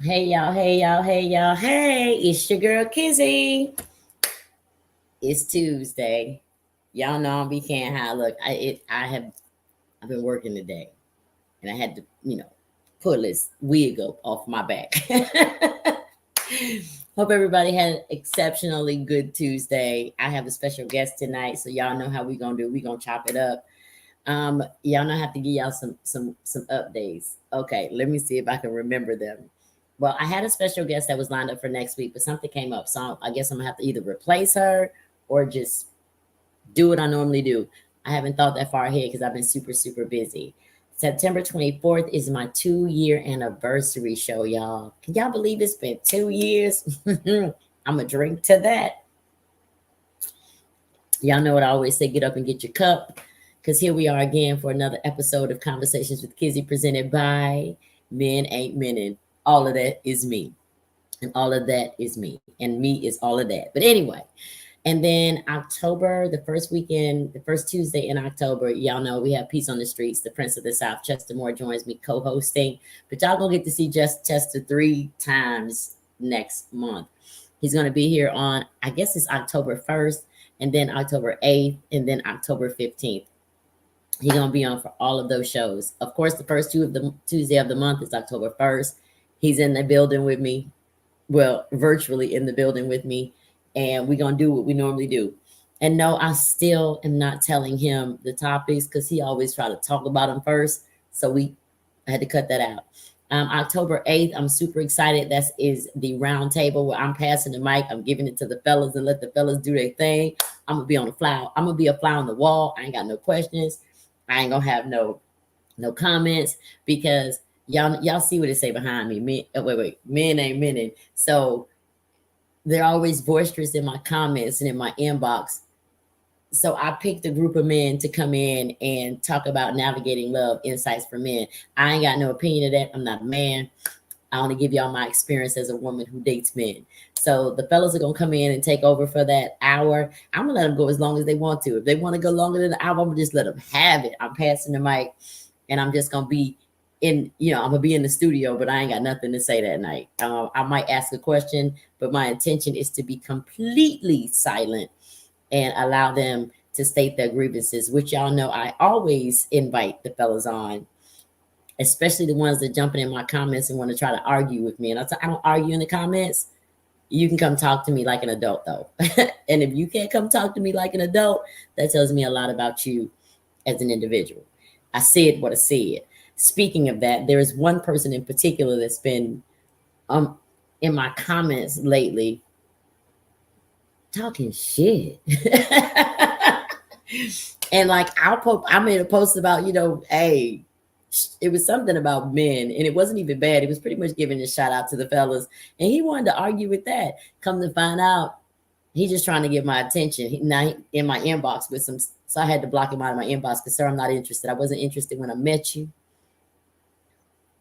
Hey y'all, hey y'all, hey y'all, hey, it's your girl Kizzy. It's Tuesday. Y'all know I'm be can't hide. Look, I've been working today and I had to, pull this wig up off my back. Hope everybody had an exceptionally good Tuesday. I have a special guest tonight, so y'all know how we gonna do. We gonna chop it up. Y'all know I have to give y'all some updates. Okay, let me see if I can remember them. Well, I had a special guest that was lined up for next week, but something came up, so I guess I'm gonna have to either replace her or just do what I normally do. I haven't thought that far ahead because I've been super busy. September 24th is my 2-year anniversary show, y'all. Can y'all believe it's been 2 years? I'm gonna drink to that. Y'all know what I always say, get up and get your cup. Because here we are again for another episode of Conversations with Kizzy presented by Men Ain't Menin. All of that is me. And all of that is me. And me is all of that. But anyway, and then October, the first weekend, the first Tuesday in October, y'all know we have Peace on the Streets. The Prince of the South, Chester Moore, joins me co-hosting. But y'all gonna get to see just Chester 3 times next month. He's gonna be here on, I guess it's October 1st, and then October 8th, and then October 15th. He's gonna be on for all of those shows. Of course, the first Tuesday of the month is October 1st. He's in the building with me. Well, virtually in the building with me. And we're gonna do what we normally do. And no, I still am not telling him the topics because he always try to talk about them first. So I had to cut that out. October 8th, I'm super excited. That is the round table where I'm passing the mic. I'm giving it to the fellas and let the fellas do their thing. I'm gonna be on the fly. I'm gonna be a fly on the wall. I ain't got no questions. I ain't gonna have no comments because y'all see what it say behind me. Men ain't menin. So they're always boisterous in my comments and in my inbox. So I picked a group of men to come in and talk about navigating love, insights for men. I ain't got no opinion of that. I'm not a man. I only give y'all my experience as a woman who dates men. So the fellas are gonna come in and take over for that hour. I'm gonna let them go as long as they want to. If they want to go longer than an hour, I'm gonna just let them have it. I'm passing the mic, and I'm just gonna be I'm gonna be in the studio, but I ain't got nothing to say that night. I might ask a question, but my intention is to be completely silent and allow them to state their grievances, which y'all know I always invite the fellas on, especially the ones that jumping in my comments and want to try to argue with me. And I don't argue in the comments. You can come talk to me like an adult, though. And if you can't come talk to me like an adult, that tells me a lot about you as an individual. I said what I said. Speaking of that, there is one person in particular that's been in my comments lately talking shit. And like I made a post about, hey, it was something about men, and it wasn't even bad. It was pretty much giving a shout out to the fellas, and he wanted to argue with that. Come to find out, he's just trying to get my attention. Now in my inbox with some, so I had to block him out of my inbox because, sir, I'm not interested. I wasn't interested when I met you.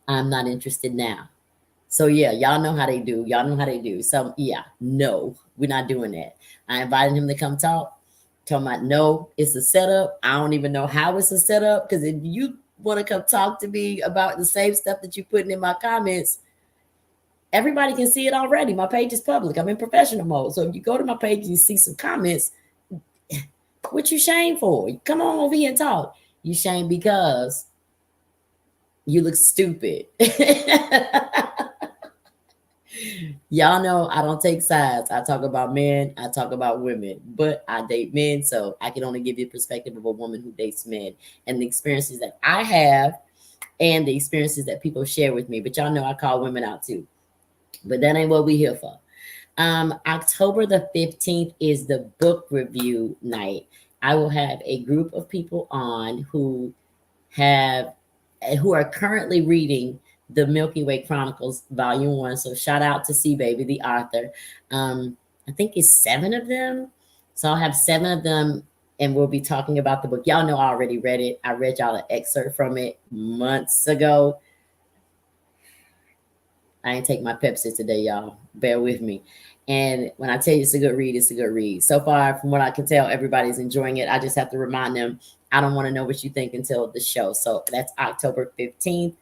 I'm not interested now. So yeah, y'all know how they do. Y'all know how they do. So yeah, no, we're not doing that. I invited him to come talk. Talking about no, it's a setup. I don't even know how it's a setup, because if you want to come talk to me about the same stuff that you're putting in my comments, everybody can see it already. My page is public. I'm in professional mode. So if you go to my page and you see some comments, what you shame for? Come on over here and talk. You shame because you look stupid. Y'all know I don't take sides. I talk about men, I talk about women, but I date men, so I can only give you a perspective of a woman who dates men and the experiences that I have and the experiences that people share with me. But y'all know I call women out too. But that ain't what we here for. October the 15th is the book review night. I will have a group of people on who are currently reading the Milky Way Chronicles, Volume 1. So shout out to C Baby, the author. I think it's 7 of them. So I'll have 7 of them, and we'll be talking about the book. Y'all know I already read it. I read y'all an excerpt from it months ago. I ain't take my Pepsi today, y'all. Bear with me. And when I tell you it's a good read, it's a good read. So far, from what I can tell, everybody's enjoying it. I just have to remind them, I don't want to know what you think until the show. So that's October 15th.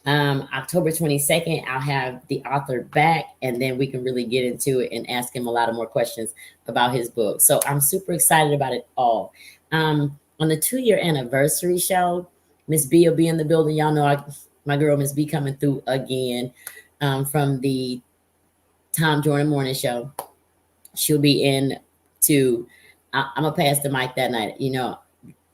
October 22nd, I'll have the author back, and then we can really get into it and ask him a lot of more questions about his book. So I'm super excited about it all. On the 2-year anniversary show, Miss B will be in the building. Y'all know my girl Miss B coming through again from the Tom Jordan Morning Show. She'll be in to. I'm gonna pass the mic that night. You know,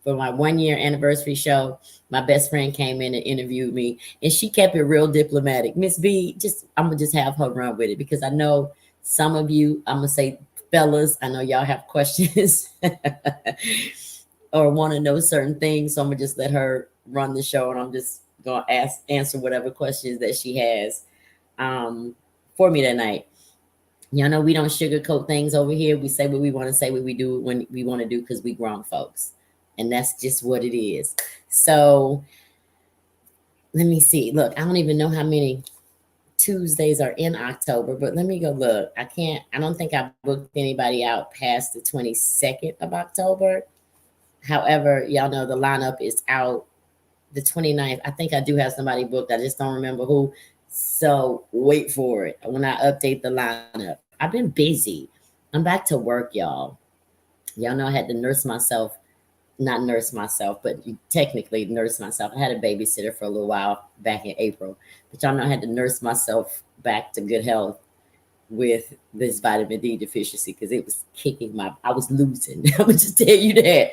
for my 1-year anniversary show, my best friend came in and interviewed me, and she kept it real diplomatic. Miss B, I'm gonna just have her run with it because I know some of you, I'm gonna say fellas, I know y'all have questions or want to know certain things. So I'm gonna just let her run the show, and I'm just gonna answer whatever questions that she has for me that night. Y'all know we don't sugarcoat things over here. We say what we want to say, what we do when we want to do, because we grown folks. And that's just what it is. So let me see. Look, I don't even know how many Tuesdays are in October, but let me go look. I don't think I booked anybody out past the 22nd of October. However, y'all know the lineup is out the 29th. I think I do have somebody booked. I just don't remember who. So wait for it when I update the lineup. I've been busy. I'm back to work, y'all. Y'all know I had to not nurse myself, but technically nurse myself. I had a babysitter for a little while back in April, but y'all know I had to nurse myself back to good health with this vitamin D deficiency because it was I was losing. I'm gonna just tell you that.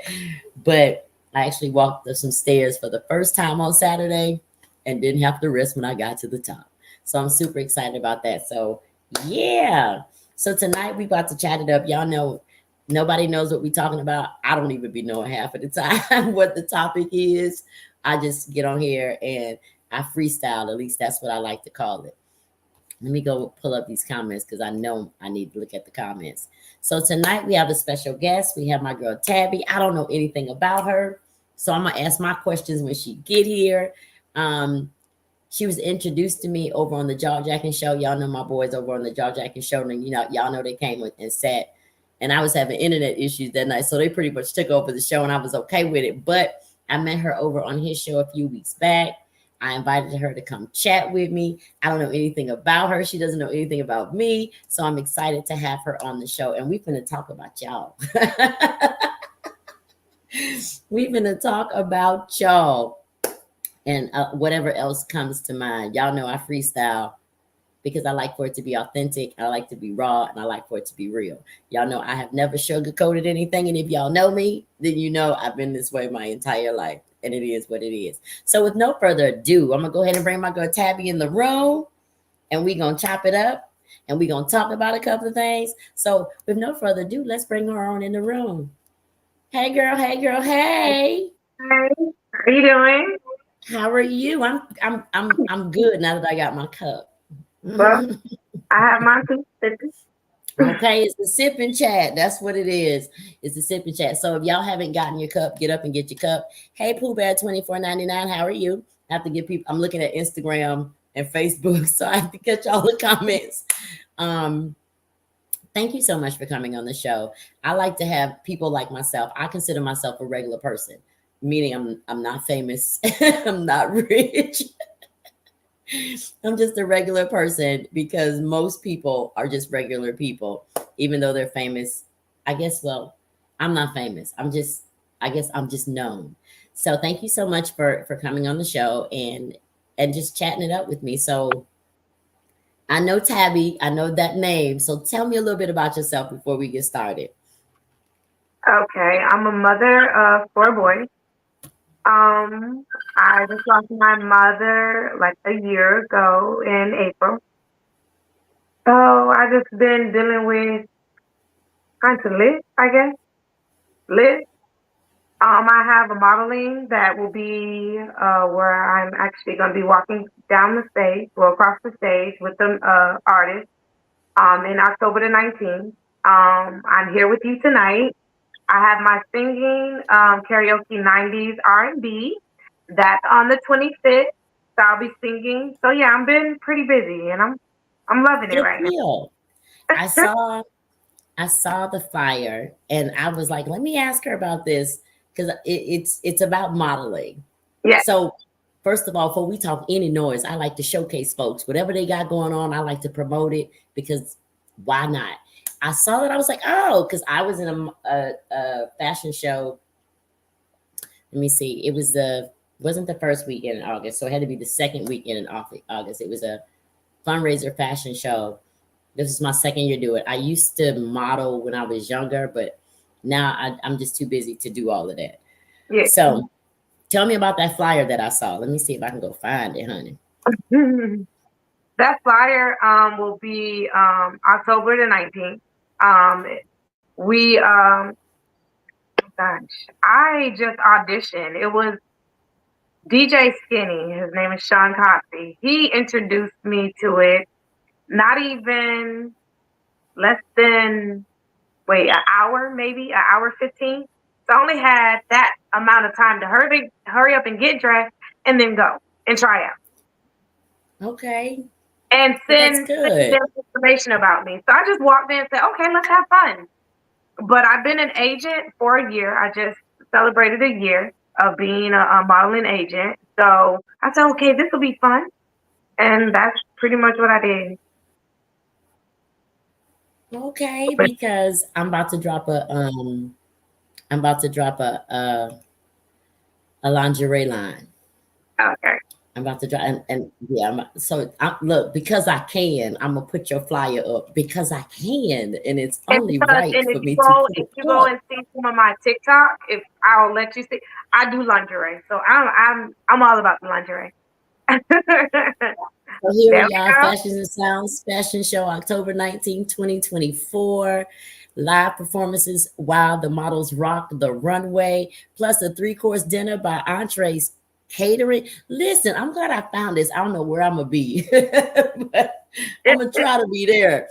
But I actually walked up some stairs for the first time on Saturday and didn't have to rest when I got to the top. So I'm super excited about that. So yeah. So tonight we about to chat it up. Y'all know nobody knows what we're talking about. I don't even be knowing half of the time what the topic is. I just get on here and I freestyle. At least that's what I like to call it. Let me go pull up these comments because I know I need to look at the comments. So tonight we have a special guest. We have my girl Tabby. I don't know anything about her, so I'm gonna ask my questions when she get here. She was introduced to me over on the Jaw Jacking Show. Y'all know my boys over on the Jaw Jacking Show, and y'all know they came and sat. And I was having internet issues that night, so they pretty much took over the show, and I was okay with it. But I met her over on his show a few weeks back. I invited her to come chat with me. I don't know anything about her. She doesn't know anything about me. So I'm excited to have her on the show. And we're going to talk about y'all. We're going to talk about y'all and whatever else comes to mind. Y'all know I freestyle because I like for it to be authentic. I like to be raw, and I like for it to be real. Y'all know I have never sugarcoated anything. And if y'all know me, then you know I've been this way my entire life. And it is what it is. So with no further ado, I'm going to go ahead and bring my girl Tabby in the room. And we're going to chop it up. And we're going to talk about a couple of things. So with no further ado, let's bring her on in the room. Hey, girl. Hey, girl. Hey. Hi, how are you doing? How are you? I'm good now that I got my cup. Well, I have my two. Okay, it's the sipping chat. That's what it is. It's the sipping chat. So if y'all haven't gotten your cup, get up and get your cup. Hey, Pooh Bear 24.99. How are you? I have to give people. I'm looking at Instagram and Facebook, so I have to catch all the comments. Thank you so much for coming on the show. I like to have people like myself. I consider myself a regular person, meaning I'm not famous. I'm not rich. I'm just a regular person because most people are just regular people, even though they're famous. I guess, well, I'm not famous. I guess I'm just known. So thank you so much for coming on the show and just chatting it up with me. So I know Tabby, I know that name. So tell me a little bit about yourself before we get started. Okay, I'm a mother of four boys. Um, I just lost my mother like a year ago in April. So I just been dealing with trying to live, I guess. Live. I have a modeling that will be where I'm actually going to be walking down the stage, well, across the stage with the artist in October the 19th. I'm here with you tonight. I have my singing karaoke 90s R&B. That's on the 25th. So I'll be singing. So yeah, I'm been pretty busy and I'm loving it Good right deal. I now. saw the flyer and I was like, let me ask her about this because it's about modeling. Yeah. So first of all, before we talk any noise, I like to showcase folks. Whatever they got going on, I like to promote it because why not? I saw that, I was like, oh, because I was in a fashion show. Let me see. It wasn't the first weekend in August, so it had to be the second weekend in August. It was a fundraiser fashion show. This is my second year doing it. I used to model when I was younger, but now I'm just too busy to do all of that. Yeah. So tell me about that flyer that I saw. Let me see if I can go find it, honey. That flyer will be October the 19th. We gosh, I just auditioned. It was DJ Skinny. His name is Sean Coxey. He introduced me to it. Not even less than an hour, maybe an hour 15. So I only had that amount of time to hurry up and get dressed and then go and try out. Okay. And That's send good. them information about me. So I just walked in and said, okay, let's have fun. But I've been an agent for a year. I just celebrated a year of being a modeling agent. So I said, okay, this will be fun. And that's pretty much what I did. Okay, because I'm about to drop a lingerie line. Okay. I'm about to drop and yeah, look, because I can, I'm gonna put your flyer up because I can, and it's only right And for me to put if it you go up. and see some of my TikTok, if I'll let you see, I do lingerie. So I'm all about the lingerie. So here There we we are, go. Fashions and Sounds Fashion Show, October 19th, 2024. Live performances while the models rock the runway, plus a 3-course dinner by Entrees Catering. Listen, I'm glad I found this. I don't know where I'm going to be, but I'm going to try to be there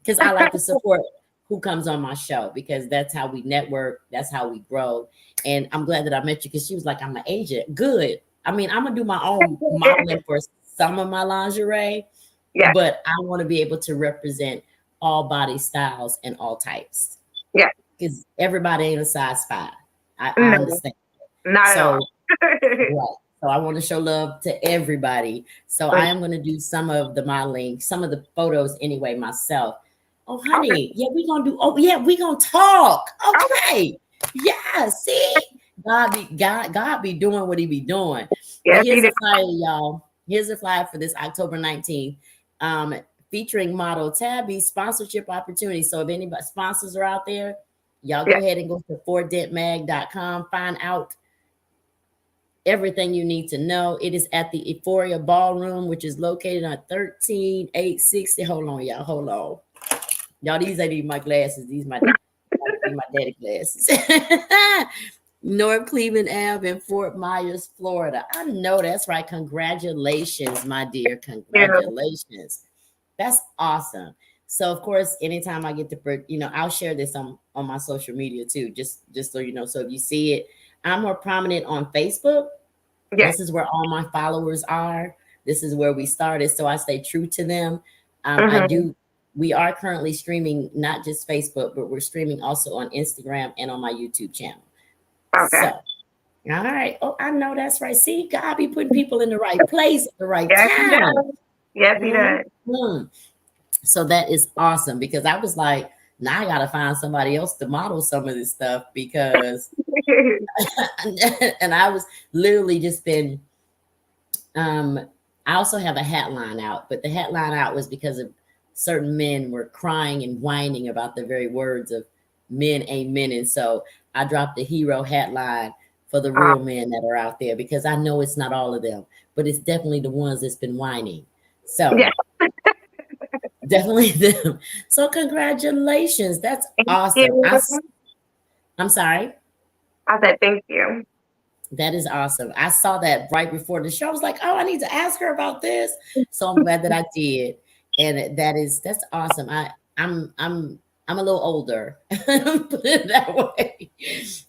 because I like to support who comes on my show because that's how we network. That's how we grow. And I'm glad that I met you because she was like, I'm an agent. Good. I mean, I'm going to do my own modeling for some of my lingerie, Yeah. but I want to be able to represent all body styles and all types. Yeah. Because everybody ain't a size 5. I No, understand. not at all. Right. So I want to show love to everybody. So I am going to do some of the modeling, some of the photos anyway myself. Oh, honey. Okay. Yeah, we're going to do. Oh, yeah, we're going to talk. Okay. Yeah. See, God be doing what he be doing. Yes, But here's he a flyer, y'all. Here's a flyer for this October 19th. Featuring model Tabby sponsorship opportunity. So if anybody sponsors are out there, y'all go ahead and go to 4dentmag.com. Find out everything you need to know. It is at the Euphoria Ballroom, which is located on 13860. Hold on, y'all. Hold on. Y'all, these ain't even my glasses. These my daddy glasses. North Cleveland Ave in Fort Myers, Florida. I know that's right. Congratulations, my dear. Congratulations. That's awesome. So of course, anytime I get to, I'll share this on my social media too, just so you know. So if you see it, I'm more prominent on Facebook. Yes. This is where all my followers are. This is where we started. So I stay true to them. We are currently streaming, not just Facebook, but we're streaming also on Instagram and on my YouTube channel. Okay. So, all right. Oh, I know that's right. See, God be putting people in the right place at the right Yes, time. he does. Yes, he does. Mm-hmm. So that is awesome because I was like, now I got to find somebody else to model some of this stuff because, and I was literally just been, I also have a hat line out, but the hat line out was because of certain men were crying and whining about the very words of men ain't men. And so I dropped the hero hat line for the real men that are out there because I know it's not all of them, but it's definitely the ones that's been whining. So Yeah. definitely them. So congratulations. That's awesome. You. I'm sorry. I said thank you. That is awesome. I saw that right before the show. I was like, oh, I need to ask her about this. So I'm glad that I did. And that's awesome. I'm a little older. Put it that way.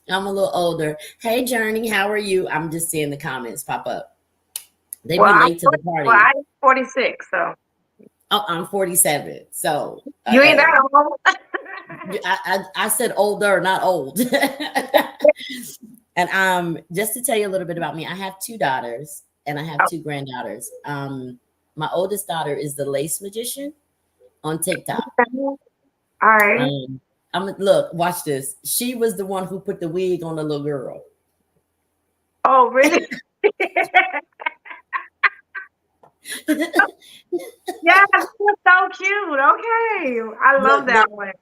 I'm a little older. Hey Journey, how are you? I'm just seeing the comments pop up. They be late to the party. Well, I'm 46, so. Oh, I'm 47. So you ain't that old. I said older, not old. And just to tell you a little bit about me, I have 2 daughters. and I have two granddaughters. My oldest daughter is the lace magician on TikTok. All right. Look, watch this. She was the one who put the wig on the little girl. Oh, really? Yeah, that's so cute. Okay. I love Look, that one.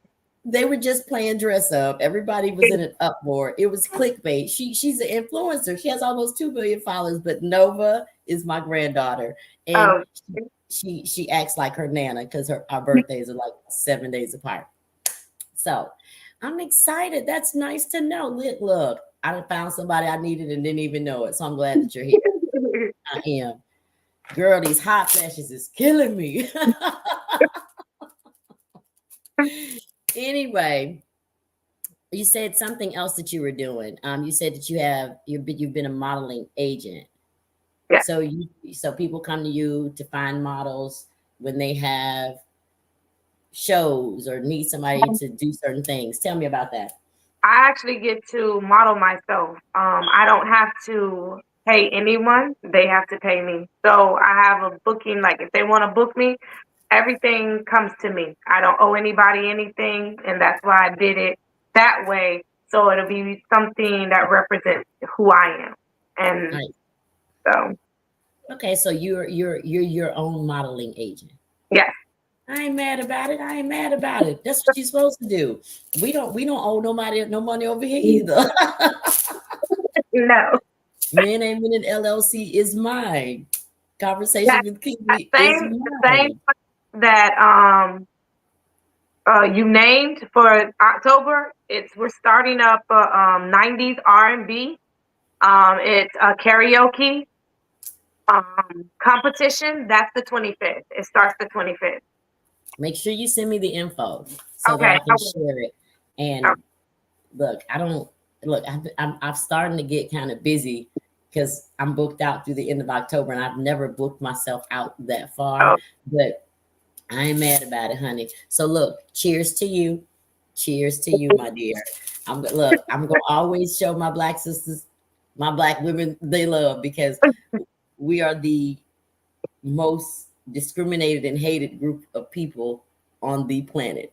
they were just playing dress up. Everybody was in an uproar. It was clickbait. She's an influencer. She has almost 2 billion followers, but Nova is my granddaughter. And Oh, she acts like her nana because our birthdays are like 7 days apart. So I'm excited. That's nice to know. Look, I found somebody I needed and didn't even know it. So I'm glad that you're here. I am. Girl, these hot flashes is killing me. Anyway, you said something else that you were doing. You said that you've been a modeling agent. Yeah. So people come to you to find models when they have shows or need somebody to do certain things. Tell me about that. I actually get to model myself. I don't have to pay anyone. They have to pay me. So I have a booking, like if they want to book me, everything comes to me. I don't owe anybody anything, and that's why I did it that way. So it'll be something that represents who I am. And Right. so Okay, so you're your own modeling agent. yes. I ain't mad about it. I ain't mad about it. That's what you're supposed to do. We don't owe nobody no money over here either. No. Man Ain't Minute LLC is mine. Conversation That with Kizzy is same the same mine. that you named for October. We're starting up 90s R&B. It's a karaoke competition. That's the 25th. It starts the 25th. Make sure you send me the info so that Okay. I can share it. And look, I'm starting to get kind of busy because I'm booked out through the end of October, and I've never booked myself out that far. Oh. But I ain't mad about it, honey. So look, cheers to you. Cheers to you, my dear. I'm gonna always show my Black sisters, my Black women they love, because we are the most discriminated and hated group of people on the planet.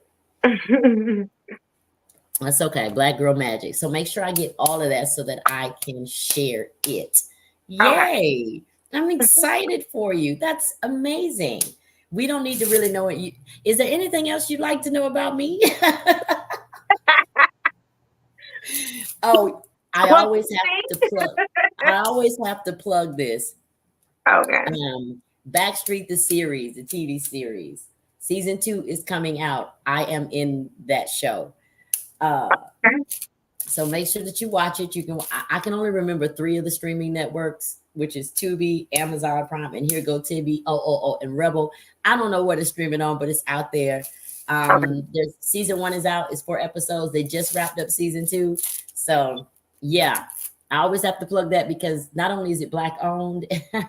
That's okay. Black girl magic. So make sure I get all of that so that I can share it. Yay. I'm excited for you. That's amazing. We don't need to really know it. Is there anything else you'd like to know about me? Oh, I always have to plug this. Okay. Backstreet the series, the TV series. Season 2 is coming out. I am in that show. So make sure that you watch it. I can only remember 3 of the streaming networks, which is Tubi, Amazon Prime, and here go Tibby, and Rebel. I don't know what it's streaming on, but it's out there. There's season 1 is out. It's 4 episodes. They just wrapped up season 2. So yeah, I always have to plug that because not only is it Black owned,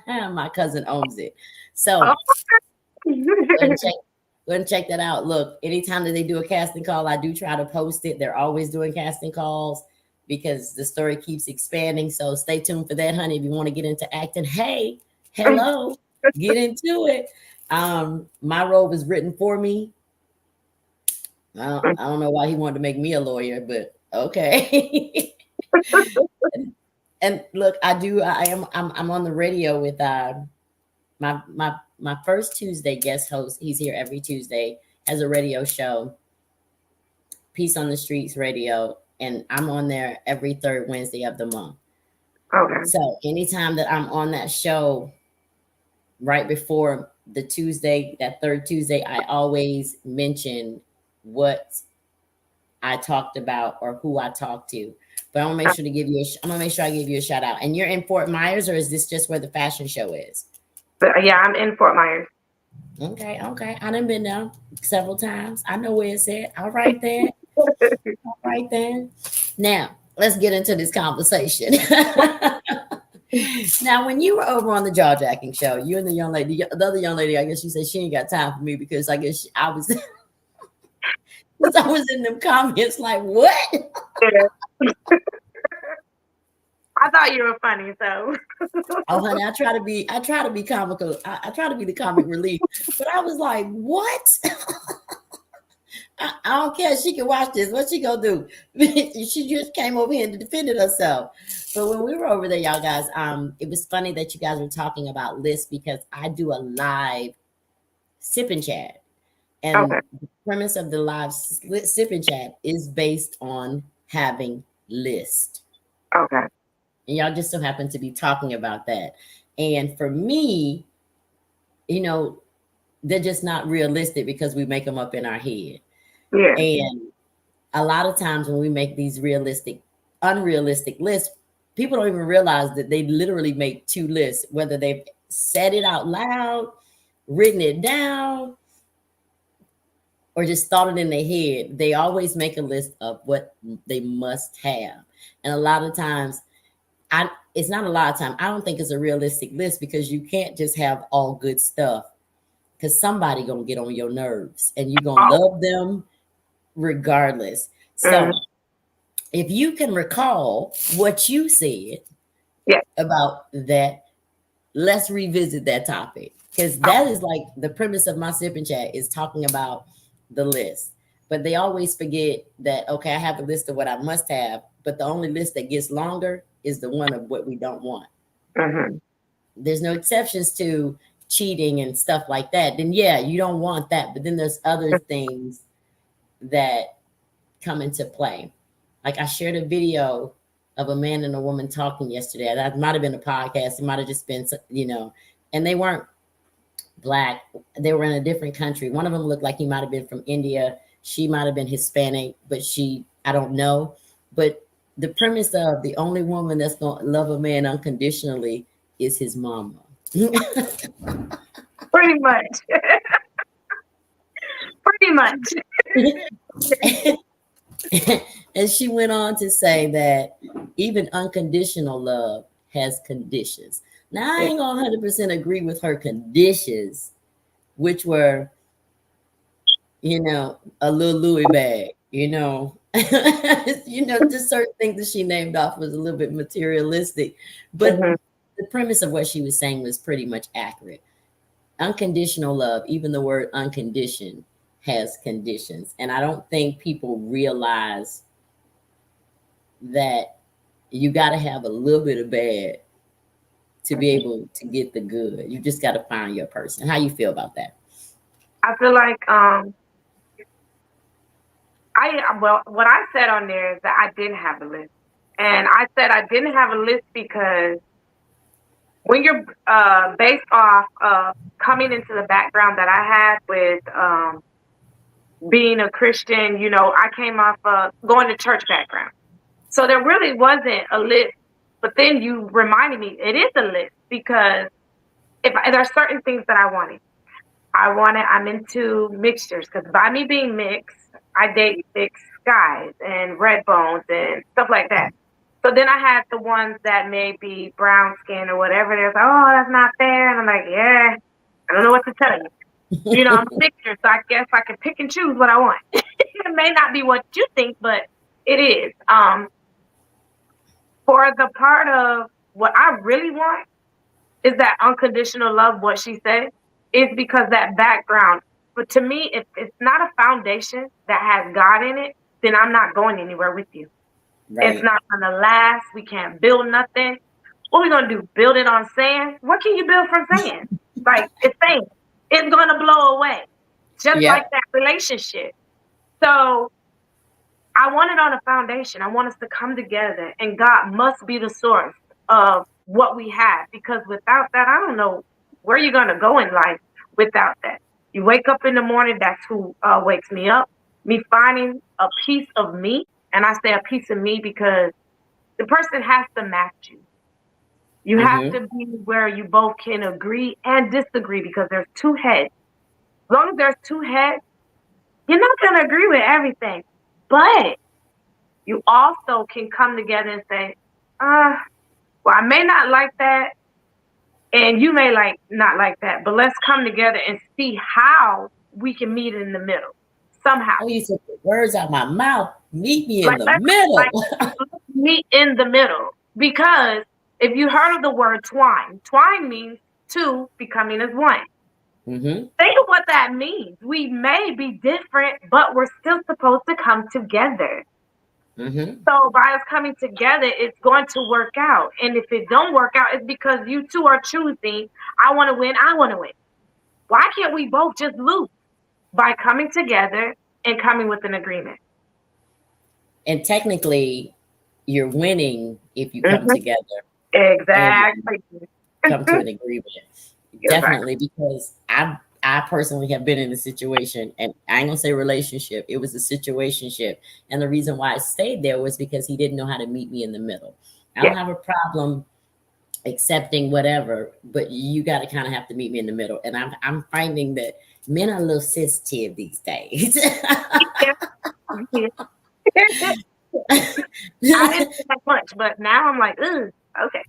my cousin owns it. So go and check that out. Look, anytime that they do a casting call, I do try to post it. They're always doing casting calls because the story keeps expanding. So stay tuned for that, honey. If you want to get into acting, hey, hello, get into it. My role was written for me. I don't know why he wanted to make me a lawyer, but okay. and look, I'm on the radio with my first Tuesday guest host. He's here every Tuesday, has a radio show, Peace on the Streets Radio, and I'm on there every 3rd Wednesday of the month. Okay. So anytime that I'm on that show, right before the Tuesday, that 3rd Tuesday, I always mention what I talked about or who I talked to. But I'm gonna make sure I give you a shout out. And you're in Fort Myers, or is this just where the fashion show is? But yeah, I'm in Fort Myers. Okay. I done been there several times. I know where it's at. All right then. All right then. Now let's get into this conversation. Now, when you were over on the Jaw Jacking show, you and the other young lady, I guess you said she ain't got time for me because I guess I was in them comments like, what? I thought you were funny, so. Oh, honey, I try to be comical. I try to be the comic relief. But I was like, what? I don't care. She can watch this. What she gonna do? She just came over here and defended herself. But when we were over there, y'all guys, it was funny that you guys were talking about lists because I do a live sip and chat. Okay. And the premise of the live sip and chat is based on having lists. Okay. And y'all just so happen to be talking about that. And for me, you know, they're just not realistic because we make them up in our head. Yeah. And a lot of times when we make these unrealistic lists, people don't even realize that they literally make two lists, whether they've said it out loud, written it down, or just thought it in their head. They always make a list of what they must have. And a lot of times, it's not a lot of time. I don't think it's a realistic list because you can't just have all good stuff because somebody gonna get on your nerves and you're gonna Oh. love them regardless. So Mhm. if you can recall what you said Yeah. about that, let's revisit that topic because Oh. that is like the premise of my sip and chat is talking about the list. But they always forget that, okay, I have a list of what I must have, but the only list that gets longer is the one of what we don't want. Mhm. There's no exceptions to cheating and stuff like that. Then yeah, you don't want that. But then there's other things that come into play. Like I shared a video of a man and a woman talking yesterday. That might have been a podcast. It might have just been, and they weren't Black. They were in a different country. One of them looked like he might have been from India. She might have been Hispanic, but I don't know. But the premise of the only woman that's going to love a man unconditionally is his mama. Pretty much. Pretty much. And she went on to say that even unconditional love has conditions. Now, I ain't gonna 100% agree with her conditions, which were, a little Louis bag, just certain things that she named off was a little bit materialistic. But Mhm. the premise of what she was saying was pretty much accurate. Unconditional love, even the word unconditioned, has conditions. And I don't think people realize that you got to have a little bit of bad to be able to get the good. You just got to find your person. How you feel about that? I feel like what I said on there is that I didn't have a list, and I said I didn't have a list because when you're based off of coming into the background that I had with being a Christian, I came off of going to church background, so there really wasn't a list. But then you reminded me it is a list because there are certain things that I wanted. I'm into mixtures because by me being mixed, I date mixed guys and red bones and stuff like that. So then I had the ones that may be brown skin or whatever. They're like, oh, that's not fair. And I'm like, yeah, I don't know what to tell you. I'm a mixture, so I guess I can pick and choose what I want. It may not be what you think, but it is. For the part of what I really want is that unconditional love, what she said, is because that background. But to me, if it's not a foundation that has God in it, then I'm not going anywhere with you. Right. It's not going to last. We can't build nothing. What are we going to do? Build it on sand? What can you build from sand? Like, it's sand. It's going to blow away. Just like that relationship. So I want it on a foundation. I want us to come together, and God must be the source of what we have, because without that, I don't know where you're going to go in life without that. You wake up in the morning, that's who wakes me up. Me finding a piece of me, and I say a piece of me because the person has to match you. You have to be where you both can agree and disagree, because there's two heads. As long as there's two heads, you're not going to agree with everything. But you also can come together and say, well, I may not like that, and you may not like that, but let's come together and see how we can meet in the middle somehow. Oh, you took the words out of my mouth. Meet me in the middle. Let's meet in the middle. Because if you heard of the word twine means two becoming as one. Mm-hmm. Think of what that means. We may be different, but we're still supposed to come together. Mm-hmm. So by us coming together, it's going to work out. And if it don't work out, it's because you two are choosing, I want to win, I want to win. Why can't we both just lose by coming together and coming with an agreement? And technically, you're winning if you come Hmm. together and Exactly. come to an agreement. Exactly. Definitely, because I personally have been in a situation, and I ain't gonna say relationship. It was a situationship, and the reason why I stayed there was because he didn't know how to meet me in the middle. I Yeah. don't have a problem accepting whatever, but you got to kind of have to meet me in the middle. And I'm finding that men are a little sensitive these days. Yeah. Yeah. I didn't think that much, but now I'm like, ooh, okay.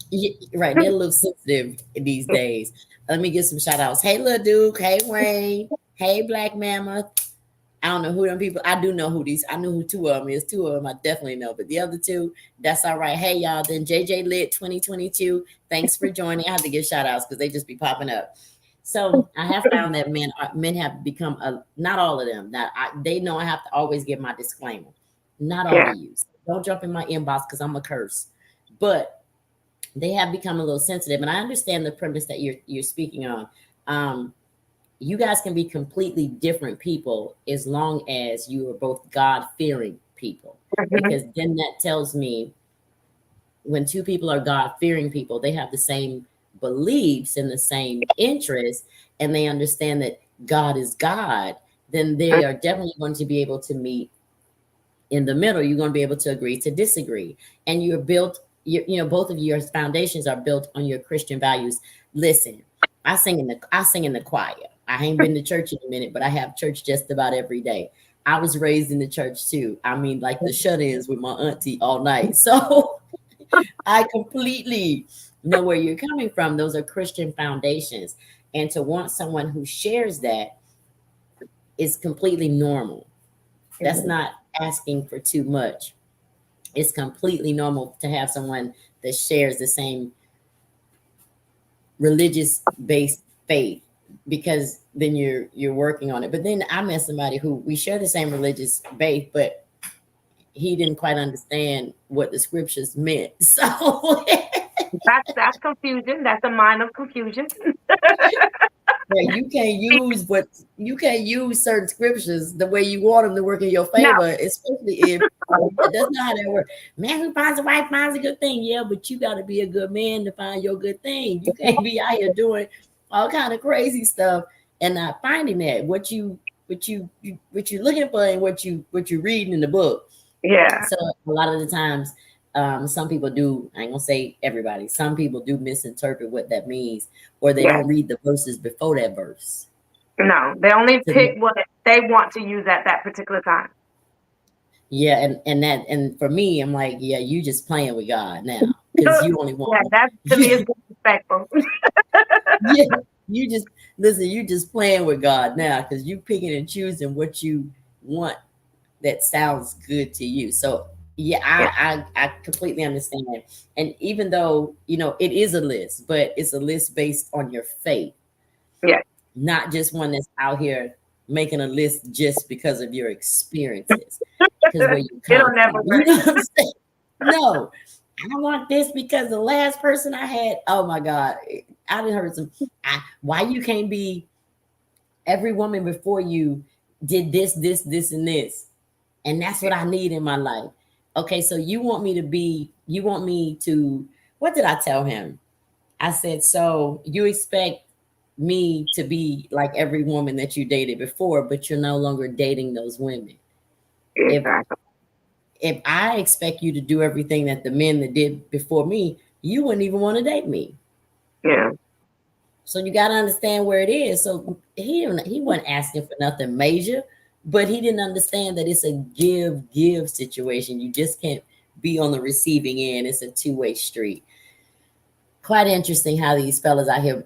Right, they're a little sensitive these days. Let me get some shout outs. Hey, little Duke. Hey, Wayne. Hey, Black Mammoth. I don't know who them people. I do know who these. I know who two of them is. Two of them I definitely know, but the other two, that's all right. Hey, y'all. Then JJ Lit 2022. Thanks for joining. I have to give shout outs because they just be popping up. So I have found that men have become not all of them. That they know I have to always give my disclaimer. Not all Yeah. of you. So don't jump in my inbox because I'm a curse. But they have become a little sensitive, and I understand the premise that you're speaking on. You guys can be completely different people as long as you are both God fearing people, Mhm. because then that tells me when two people are God fearing people, they have the same beliefs and the same interests, and they understand that God is God. Then they are definitely going to be able to meet in the middle. You're going to be able to agree to disagree, and you're built. Both of your foundations are built on your Christian values. Listen, I sing in the choir. I ain't been to church in a minute, but I have church just about every day. I was raised in the church too. I mean, like the shut-ins with my auntie all night. So I completely know where you're coming from. Those are Christian foundations, and to want someone who shares that is completely normal. That's Mhm. not asking for too much. It's completely normal to have someone that shares the same religious based faith, because then you're working on it. But then I met somebody who we share the same religious faith, but he didn't quite understand what the scriptures meant. So That's confusion. That's a mind of confusion. yeah, you can't use certain scriptures the way you want them to work in your No. favor, especially if that's not how that works. Man who finds a wife finds a good thing. Yeah, but you got to be a good man to find your good thing. You can't be out here doing all kind of crazy stuff and not finding that what you looking for and what you reading in the book. Yeah. So a lot of the times, some people do. I ain't gonna say everybody. Some people do misinterpret what that means, or they Yeah. don't read the verses before that verse. No. They only So pick what they want to use at that particular time. yeah, and for me, I'm like, yeah, you just playing with God now because you only want Yeah, that to me is you, disrespectful. yeah, you just listen. You just playing with God now because you picking and choosing what you want that sounds good to you. So yeah, Yeah. I completely understand. And even though it is a list, but it's a list based on your faith, Yeah. not just one that's out here making a list just because of your experiences, because where you come It'll never from. You work. know what I'm saying? No, I want this because the last person I had, oh my God, I didn't heard some. Why you can't be every woman before you did this, and this, and that's what I need in my life. Okay, so you want me to, what did I tell him? I said, so you expect me to be like every woman that you dated before, but you're no longer dating those women. If Exactly. if I expect you to do everything that the men that did before me, you wouldn't even want to date me. Yeah. So you got to understand where it is. So he wasn't asking for nothing major, but he didn't understand that it's a give situation. You just can't be on the receiving end. It's a two-way street. Quite interesting how these fellas out here,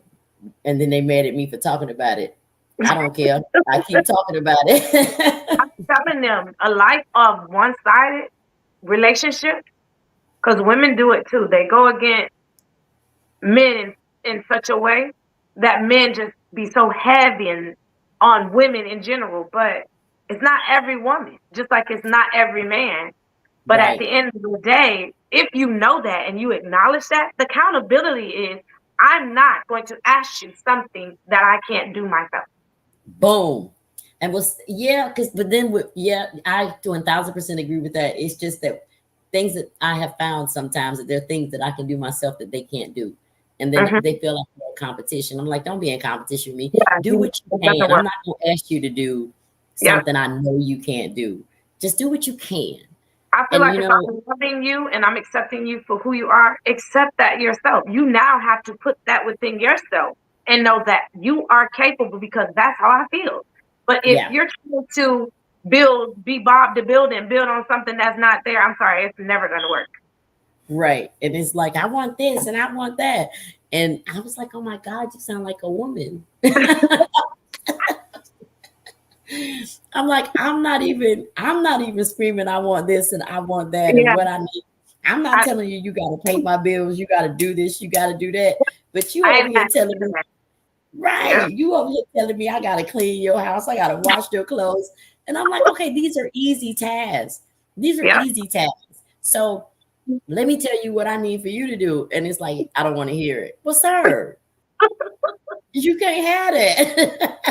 and then they mad at me for talking about it. I don't care. I keep talking about it. I'm telling them a life of one sided relationship because women do it too. They go against men in such a way that men just be so heavy on women in general. But it's not every woman, just like it's not every man. But at Right. the end of the day, if you know that and you acknowledge that, the accountability is I'm not going to ask you something that I can't do myself. Boom. And was yeah, because but then yeah, I 1000% agree with that. It's just that things that I have found sometimes that there are things that I can do myself that they can't do. And then Hmm. they feel like they're in competition. I'm like, don't be in competition with me. Yeah, Do what you it doesn't can. I'm work. not gonna ask you to do Yeah. something I know you can't do. Just do what you can. I feel And like if I'm loving you and I'm accepting you for who you are, accept that yourself. You now have to put that within yourself and know that you are capable because that's how I feel. But if yeah, you're trying to be Bob to build and build on something that's not there, I'm sorry, it's never going to work. right. And it's like, I want this and I want that. And I was like, oh my God, you sound like a woman. I'm like, I'm not even screaming, I want this and I want that and Yeah. what I need. I'm not I, telling you, you got to pay my bills, you got to do this, you got to do that. But you I over ain't here asking telling for me, that. right, Yeah. you over here telling me I got to clean your house, I got to wash your clothes. And I'm like, okay, these are easy tasks. These are Yeah. easy tasks. So let me tell you what I need for you to do. And it's like, I don't want to hear it. Well, sir, you can't have that.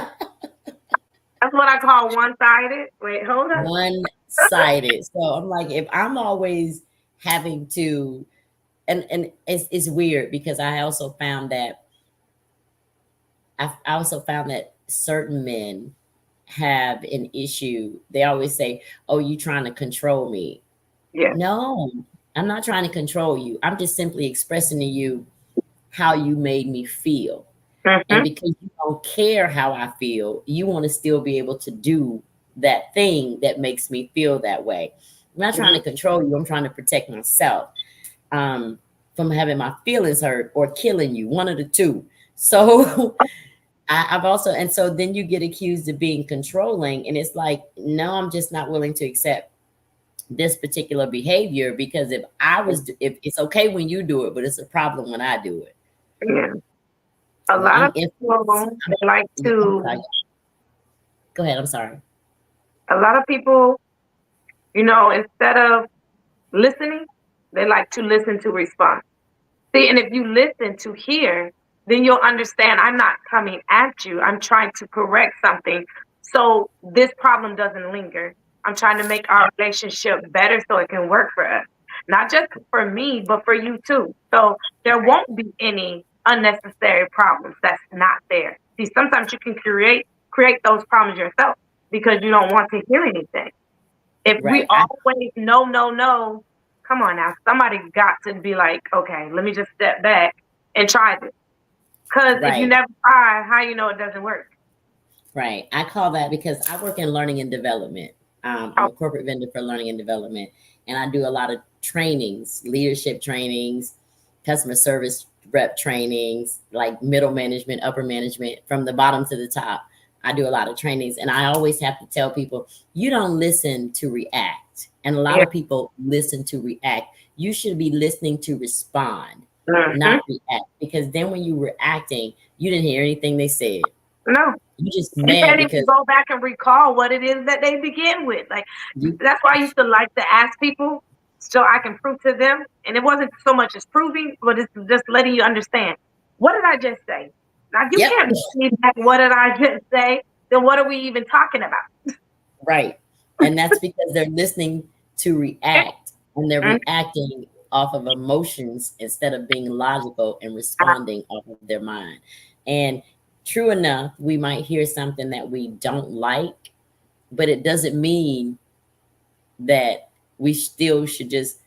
That's what I call one sided. Wait, hold up. One-sided. So I'm like, if I'm always having to, and it's weird because I also found that certain men have an issue. They always say, "Oh, you trying to control me?" Yeah. No, I'm not trying to control you. I'm just simply expressing to you how you made me feel. And Hmm. because you don't care how I feel, you want to still be able to do that thing that makes me feel that way. I'm not trying Hmm. to control you. I'm trying to protect myself um, from having my feelings hurt or killing you, one of the two. So I've also, and so then you get accused of being controlling. And it's like, no, I'm just not willing to accept this particular behavior because if it's okay when you do it, but it's a problem when I do it. Yeah. A Well, lot I'm of influenced. people they like Yeah, I'm sorry. to. Go ahead. I'm sorry. A lot of people, instead of listening, they like to listen to respond. See, and if you listen to hear, then you'll understand I'm not coming at you. I'm trying to correct something so this problem doesn't linger. I'm trying to make our relationship better so it can work for us. Not just for me, but for you too. So there won't be any unnecessary problems that's not there. See, sometimes you can create those problems yourself because you don't want to hear anything. If we Right. always no, no, no, come on now. Somebody got to be like, okay, let me just step back and try this. Because if you Right. never try, how you know it doesn't work? Right. I call that because I work in learning and development. I'm Oh, a corporate vendor for learning and development, and I do a lot of trainings, leadership trainings, customer service rep trainings, like middle management, upper management, from the bottom to the top. I do a lot of trainings, and I always have to tell people you don't listen to react. And a lot yeah. of people listen to react. You should be listening to respond, Hmm. not react. Because then when you were acting, you didn't hear anything they said. No. You just You mad can't even because go back and recall what it is that they begin with. Like, you that's why I used to like to ask people so I can prove to them. And it wasn't so much as proving, but it's just letting you understand. What did I just say? Now, if you yep, can't tell me back what did I just say, then what are we even talking about? right. And that's because they're listening to react and they're Mhm. reacting off of emotions instead of being logical and responding off of their mind. And true enough, we might hear something that we don't like, but it doesn't mean that we still should just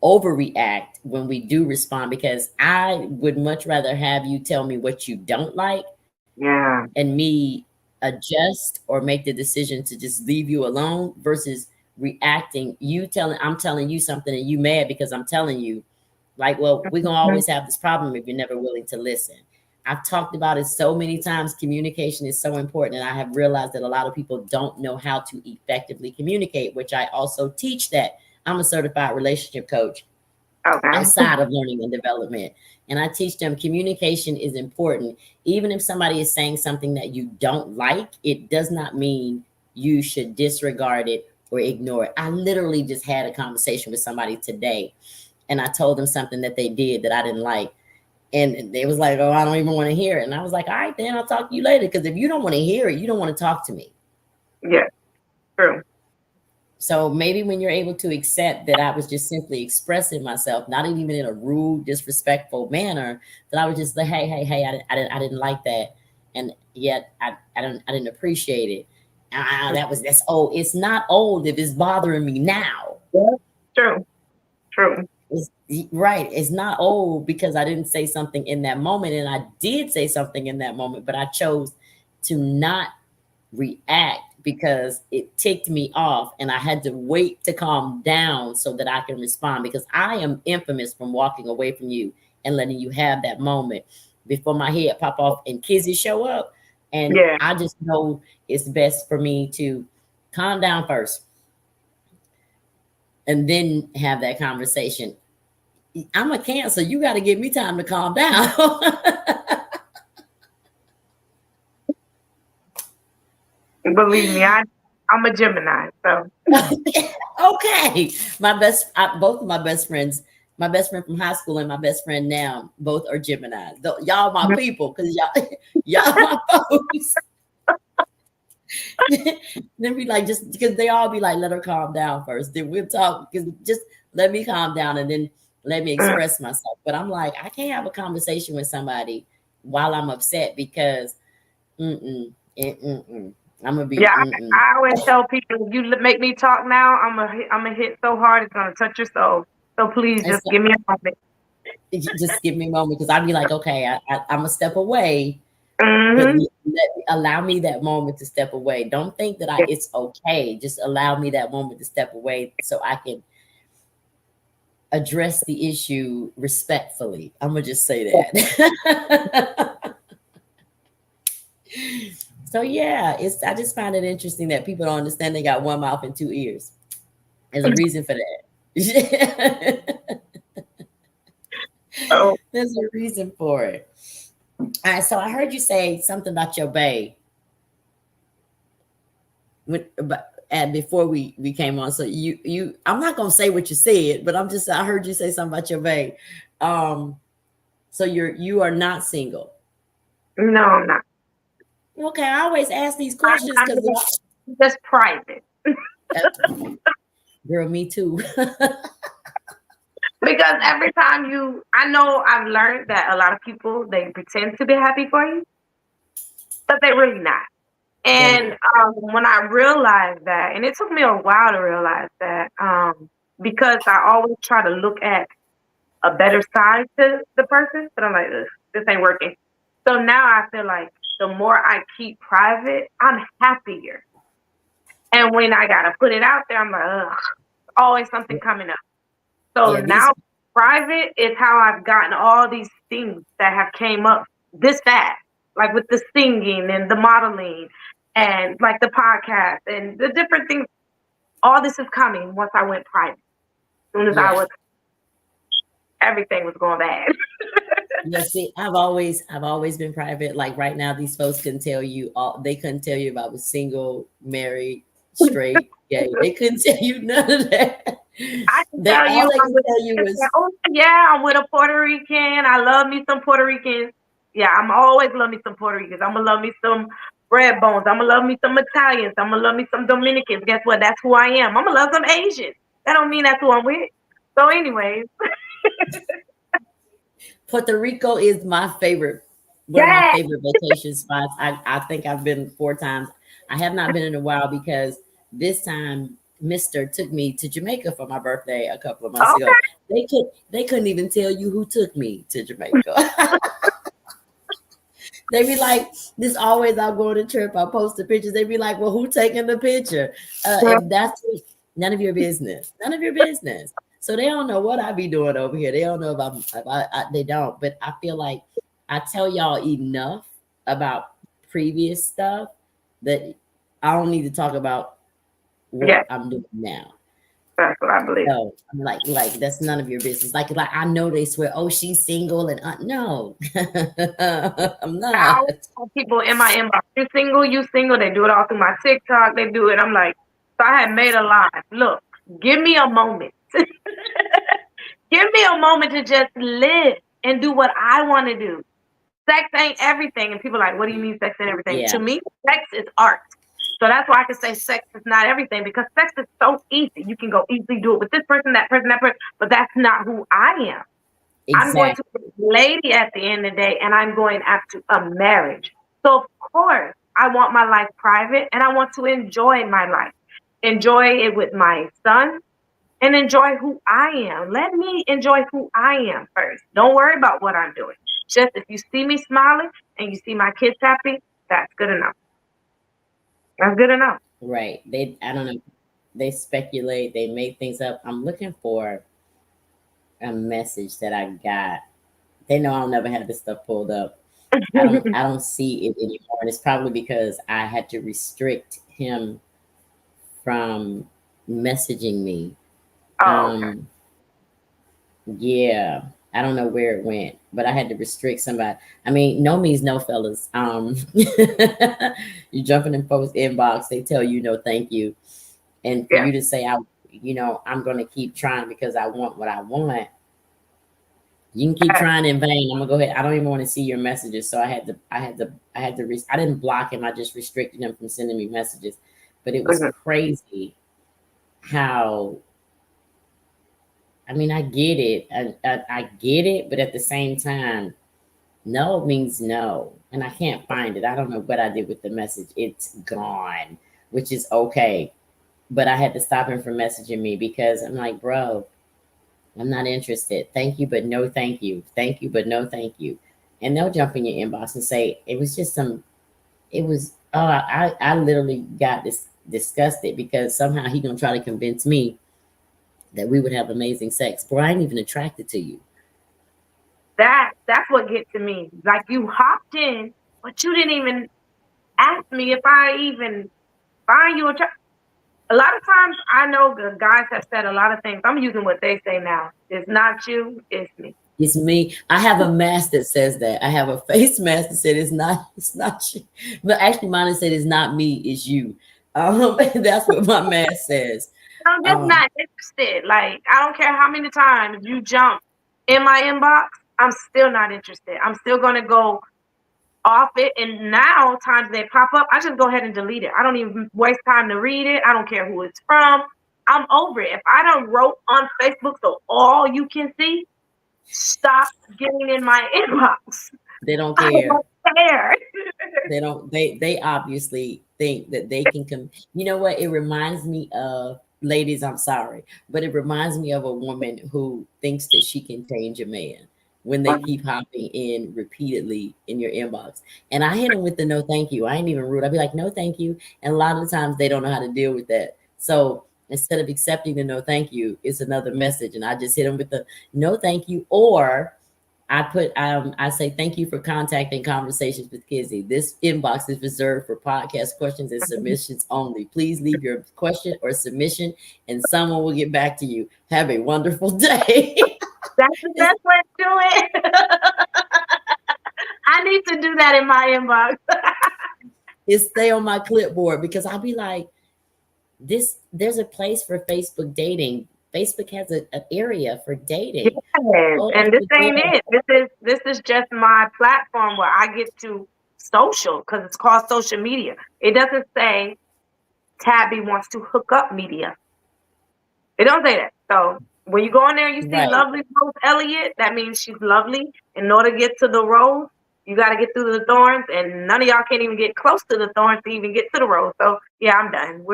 overreact when we do respond, because I would much rather have you tell me what you don't like Yeah. and me adjust or make the decision to just leave you alone versus reacting. I'm telling you something and you mad because I'm telling you, like, well, we're gonna Mhm. always have this problem if you're never willing to listen. I've talked about it so many times. Communication is so important, and I have realized that a lot of people don't know how to effectively communicate, which I also teach that. I'm a certified relationship coach. Okay. outside of learning and development. And I teach them communication is important. Even if somebody is saying something that you don't like, it does not mean you should disregard it or ignore it. I literally just had a conversation with somebody today, and I told them something that they did that I didn't like. And they was like, oh, I don't even want to hear it. And I was like, all right, then I'll talk to you later. Because if you don't want to hear it, you don't want to talk to me. Yeah, true. So maybe when you're able to accept that I was just simply expressing myself, not even in a rude, disrespectful manner, that I was just like, hey, I didn't like that, and yet I didn't appreciate it. That's old. It's not old if it's bothering me now. Yeah, true. True. It's, right. It's not old because I didn't say something in that moment, and I did say something in that moment, but I chose to not react because it ticked me off, and I had to wait to calm down so that I can respond, because I am infamous from walking away from you and letting you have that moment before my head pop off and Kizzy show up. And Yeah. I just know it's best for me to calm down first and then have that conversation. I'm a Cancer. You got to give me time to calm down. Believe me, I'm a Gemini, so. Okay. Both of my best friends, my best friend from high school and my best friend now, both are Geminis. Y'all my people, because y'all my folks. Then be like, just because they all be like, let her calm down first. Then we'll talk, because just let me calm down and then let me express myself. But I'm like, I can't have a conversation with somebody while I'm upset, because I'm gonna be. Yeah, I always tell people, if you make me talk now, I'm gonna hit so hard it's gonna touch your soul. So please, just give me a moment. Just give me a moment, because I'd be like, okay, I'm gonna step away, but allow me that moment to step away. Don't think that it's okay. Just allow me that moment to step away so I can address the issue respectfully. I'm gonna just say that. So yeah, I just find it interesting that people don't understand they got one mouth and two ears. There's a reason for that. Oh. There's a reason for it. All right, so I heard you say something about your bae. And before we came on, so I'm not gonna say what you said, but I heard you say something about your bae. So you are not single. No, I'm not. Okay, I always ask these questions I'm just private. Girl, me too. Because every time I know I've learned that a lot of people, they pretend to be happy for you, but they're really not. And when I realized that, and it took me a while to realize that, because I always try to look at a better side to the person, but I'm like, ugh, this ain't working. So now I feel like the more I keep private, I'm happier. And when I gotta put it out there, I'm like, ugh, always something coming up. So now private is how I've gotten all these things that have came up this fast, like with the singing and the modeling and like the podcast and the different things. All this is coming once I went private. As soon as everything was going bad. Yeah, see, I've always been private. Like right now, these folks couldn't tell you they couldn't tell you if I was single, married, straight, gay. They couldn't tell you none of that. I can tell you, oh yeah, I'm with a Puerto Rican. I love me some Puerto Ricans. Yeah, I'm always love me some Puerto Ricans. I'm gonna love me some red bones. I'm gonna love me some Italians. I'm gonna love me some Dominicans. Guess what? That's who I am. I'm gonna love some Asians. That don't mean that's who I'm with. So, anyways. Puerto Rico is my favorite. One of my favorite vacation spots. I think I've been 4 times. I have not been in a while because this time Mr. took me to Jamaica for my birthday a couple of months ago. They couldn't even tell you who took me to Jamaica. They be like, this always I'll go on a trip, I'll post the pictures. They be like, well, who taking the picture? And that's none of your business. None of your business. So they don't know what I be doing over here. They don't know they don't. But I feel like I tell y'all enough about previous stuff that I don't need to talk about what I'm doing now. That's what I believe. No, I'm like that's none of your business. Like I know they swear, oh, she's single, and no, I'm not. Now, people in my inbox, you single, you single. They do it all through my TikTok. They do it. I'm like, so I had made a live. Look, give me a moment. Give me a moment to just live and do what I want to do. Sex ain't everything. And people are like, what do you mean sex ain't everything? Yeah, To me, sex is art. So that's why I can say sex is not everything, because sex is so easy. You can go easily do it with this person, that person, that person, but that's not who I am. I'm going to exactly. be a lady at the end of the day, and I'm going after a marriage. So, of course, I want my life private, and I want to enjoy my life. Enjoy it with my son, and enjoy who I am. Let me enjoy who I am first. Don't worry about what I'm doing. Just if you see me smiling and you see my kids happy, that's good enough. That's good enough. Right. I don't know. They speculate. They make things up. I'm looking for a message that I got. They know I'll never have this stuff pulled up. I don't see it anymore, and it's probably because I had to restrict him from messaging me. Oh, okay. Um, yeah, I don't know where it went, but I had to restrict somebody. I mean, no means no, fellas. You jumping in folks' inbox, they tell you no, thank you, and for Yeah. you to say, I'm going to keep trying because I want what I want. You can keep trying in vain. I'm gonna go ahead. I don't even want to see your messages, so I didn't block him. I just restricted him from sending me messages. But it was Mhm. crazy how. I mean, I get it. I get it, but at the same time, no means no, and I can't find it. I don't know what I did with the message. It's gone, which is okay. But I had to stop him from messaging me because I'm like, bro, I'm not interested. Thank you, but no thank you. Thank you, but no thank you. And they'll jump in your inbox and say, it was just I literally got disgusted because somehow he gonna try to convince me that we would have amazing sex. Boy, I ain't even attracted to you. That's what gets to me. Like, you hopped in, but you didn't even ask me if I even find you attractive. A lot of times, I know the guys have said a lot of things. I'm using what they say now. It's not you, it's me. It's me. I have a mask that says that. I have a face mask that said it's not you. But actually mine said it's not me, it's you. That's what my mask says. I'm just Um, not interested. Like, I don't care how many times you jump in my inbox, I'm still not interested. I'm still going to go off it. And now, times they pop up, I just go ahead and delete it. I don't even waste time to read it. I don't care who it's from. I'm over it. If I don't wrote on Facebook so all you can see, stop getting in my inbox. they don't I care. don't care. They don't. They obviously think that they can come. You know what? It reminds me of ladies. I'm sorry, but it reminds me of a woman who thinks that she can change a man when they keep hopping in repeatedly in your inbox. And I hit them with the no thank you. I ain't even rude. I'd be like no thank you. And a lot of the times they don't know how to deal with that. So instead of accepting the no thank you, it's another message, and I just hit them with the no thank you, or I say thank you for contacting Conversations with Kizzy. This inbox is reserved for podcast questions and submissions only. Please leave your question or submission and someone will get back to you. Have a wonderful day. That's the it's, best way to do it. I need to do that in my inbox. it's stay on my clipboard because I'll be like, there's a place for Facebook dating. Facebook has an area for dating. Yes, Go and this over ain't there. it. This is just my platform where I get to social, because it's called social media. It doesn't say Tabby wants to hook up media. It don't say that. So when you go in there and you see Right. lovely Rose Elliott, that means she's lovely. In order to get to the rose, you got to get through the thorns, and none of y'all can't even get close to the thorns to even get to the rose. So yeah, I'm done.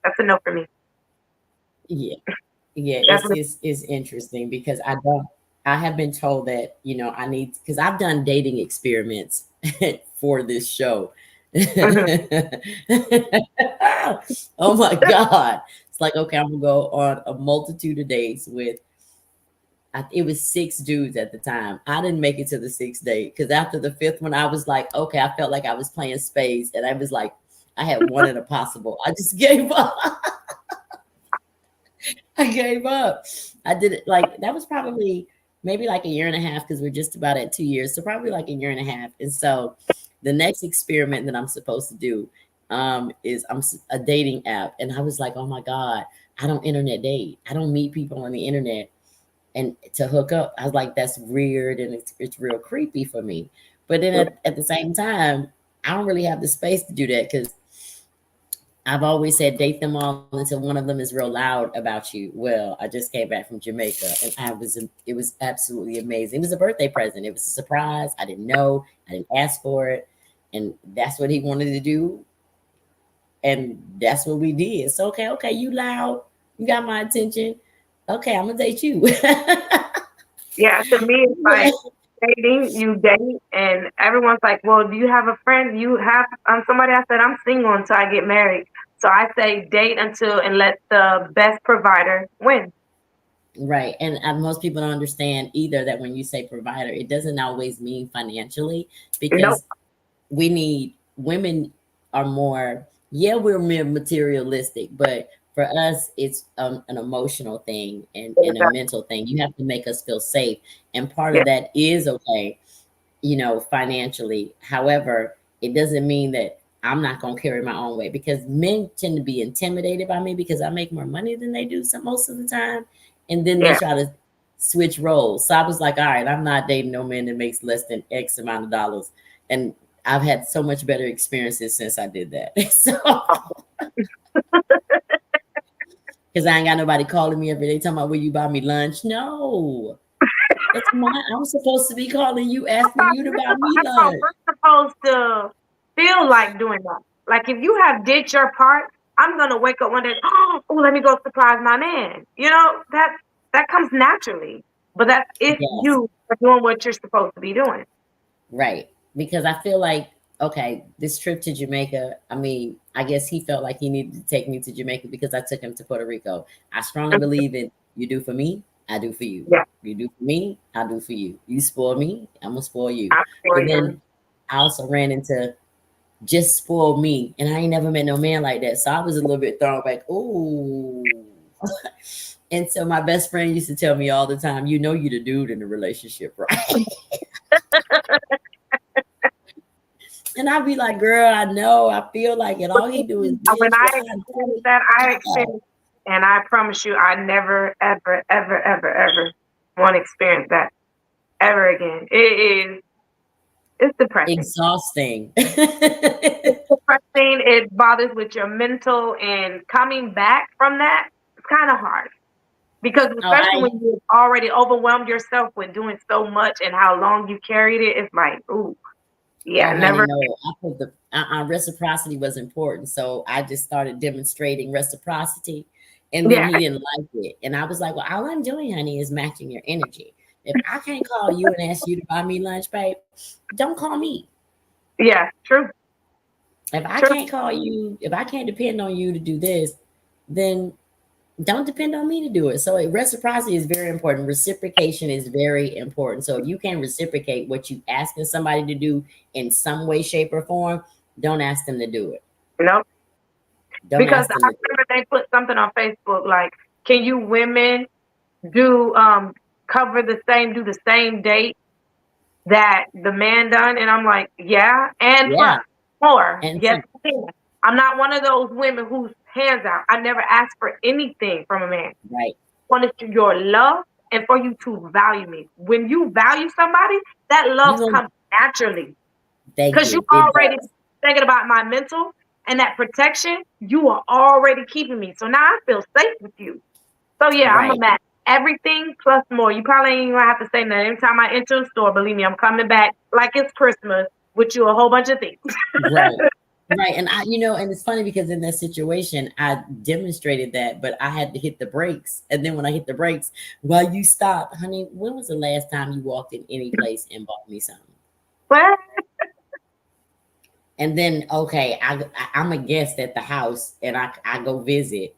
That's a no for me. Yeah. Yeah, That's it's interesting because I have been told that, I need, because I've done dating experiments for this show. mhm. Oh my God. It's like, okay, I'm gonna go on a multitude of dates with it was 6 dudes at the time. I didn't make it to the 6th date because after the 5th one, I was like, okay, I felt like I was playing spades and I was like, I had one in a possible. I just gave up. I gave up. I did it like that was probably maybe like a year and a half because we're just about at 2 years. So probably like a year and a half. And so the next experiment that I'm supposed to do is a dating app. And I was like, oh my God, I don't internet date. I don't meet people on the internet and to hook up. I was like, that's weird and it's real creepy for me. But then at the same time, I don't really have the space to do that because I've always said date them all until one of them is real loud about you. Well, I just came back from Jamaica and it was absolutely amazing. It was a birthday present. It was a surprise. I didn't know. I didn't ask for it. And that's what he wanted to do. And that's what we did. So okay, you loud. You got my attention. Okay, I'm gonna date you. Yeah, to me, it's like dating, you date, and everyone's like, well, do you have a friend? You have somebody? I said, I'm single until I get married. So I say date until and let the best provider win. Right. And most people don't understand either that when you say provider, it doesn't always mean financially Nope. because we need women are more, yeah, we're more materialistic, but for us, it's an emotional thing and a mental thing. You have to make us feel safe. And part Yeah, of that is okay, financially. However, it doesn't mean that I'm not going to carry my own weight because men tend to be intimidated by me because I make more money than they do some most of the time. And then they yeah. try to switch roles. So I was like, all right, I'm not dating no man that makes less than X amount of dollars. And I've had so much better experiences since I did that. So because I ain't got nobody calling me every day talking about will you buy me lunch? No. I'm supposed to be calling you asking you to buy me I thought lunch. we're supposed to feel like doing that. Like if you have did your part, I'm gonna wake up one day. Oh, let me go surprise my man. That comes naturally. But that's if Yes. you are doing what you're supposed to be doing. Right. Because I feel like, okay, this trip to Jamaica, I mean, I guess he felt like he needed to take me to Jamaica because I took him to Puerto Rico. I strongly believe in you do for me, I do for you. Yeah, You do for me, I do for you. You spoil me, I'm gonna spoil you. I'm for But you. then I also ran into just spoil me, and I ain't never met no man like that. So I was a little bit thrown back. Ooh. And so my best friend used to tell me all the time, you know, you the dude in the relationship, right? And I'd be like, girl, I know, I feel like it. All he do is When bitch. I Why I do experienced it? that, I God. experienced, and I promise you, I never, ever, ever, ever, ever want to experience that ever again. It's depressing. Exhausting. It's depressing. It bothers with your mental, and coming back from that, it's kind of hard because Oh, especially when you've already overwhelmed yourself with doing so much and how long you carried it, it's like, ooh, yeah, honey, never. no. I put the reciprocity was important, so I just started demonstrating reciprocity, and then Yeah, he didn't like it, and I was like, well, all I'm doing, honey, is matching your energy. If I can't call you and ask you to buy me lunch, babe, don't call me. yeah, true, If I true. can't call you, if I can't depend on you to do this, then don't depend on me to do it. So reciprocity is very important. Reciprocation is very important. So if you can reciprocate what you asking somebody to do in some way, shape, or form, don't ask them to do it. You know, Don't because ask them I to do it. remember they put something on Facebook like, can you women do cover the same, do the same date that the man done? And I'm like, yeah, and Yeah. plus more. And Yes, some I can. I'm not one of those women whose hands out. I never asked for anything from a man. right. I wanted your love and for you to value me. When you value somebody, that You love gonna comes naturally thank because you you. It already does. thinking about my mental and that protection. You are already keeping me. So now I feel safe with you. So yeah, I'm a Right. match. Everything plus more. You probably ain't gonna have to say nothing. Anytime I enter a store, believe me, I'm coming back like it's Christmas with you a whole bunch of things. Right. Right. And and it's funny because in that situation, I demonstrated that, but I had to hit the brakes. And then when I hit the brakes, while you stopped, honey, when was the last time you walked in any place and bought me something? Well, And then, okay, I'm a guest at the house and I go visit.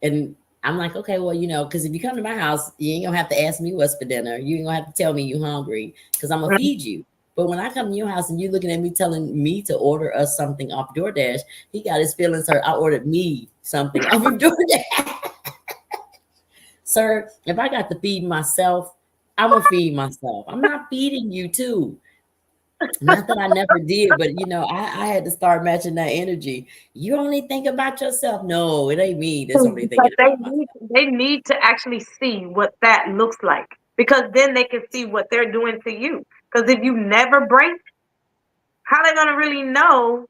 And I'm like, okay, well, because if you come to my house, you ain't gonna have to ask me what's for dinner. You ain't gonna have to tell me you hungry because I'm gonna feed you. But when I come to your house and you looking at me telling me to order us something off DoorDash, he got his feelings hurt. I ordered me something off of DoorDash. Sir, if I got to feed myself, I'm gonna feed myself. I'm not feeding you too. Not that I never did, but I had to start matching that energy. You only think about yourself. No, it ain't me that's only Because thinking about myself. they need to actually see what that looks like, because then they can see what they're doing to you. Because if you never break, how they gonna really know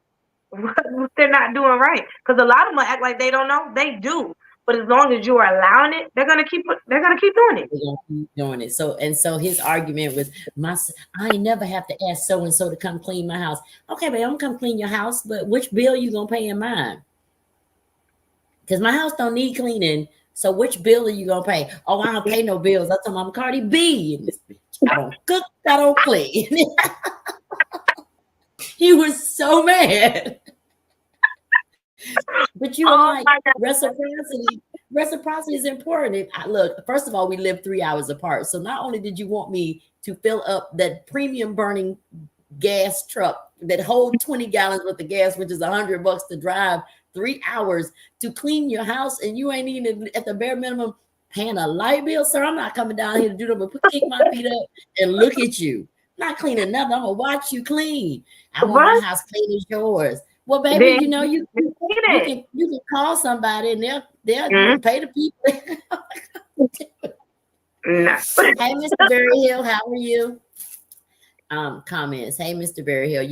what they're not doing right? Because a lot of them act like they don't know. They do, but as long as you are allowing it, they're gonna keep doing it. We're gonna keep doing it. So his argument was I ain't never have to ask so and so to come clean my house. Okay, babe, I'm gonna come clean your house, but which bill you gonna pay in mine? Because my house don't need cleaning. So which bill are you gonna pay? Oh, I don't pay no bills. I told my Cardi B in this bitch. I don't cook, I don't clean. He was so mad. But I'm Oh like, my God. reciprocity is important. Look, first of all, we live 3 hours apart. So not only did you want me to fill up that premium burning gas truck that hold 20 gallons worth of gas, which is $100 to drive 3 hours to clean your house, and you ain't even at the bare minimum paying a light bill, sir. I'm not coming down here to do that, but kick my feet up and look at you. I'm not cleaning nothing. I'm gonna watch you clean. I want my What? house clean as yours. Well, baby, Then you you need you it. can call somebody and they'll Mm, pay the people. no. Hey, Mr. Berry Hill, how are you? Comments. Hey, Mr. Berry Hill.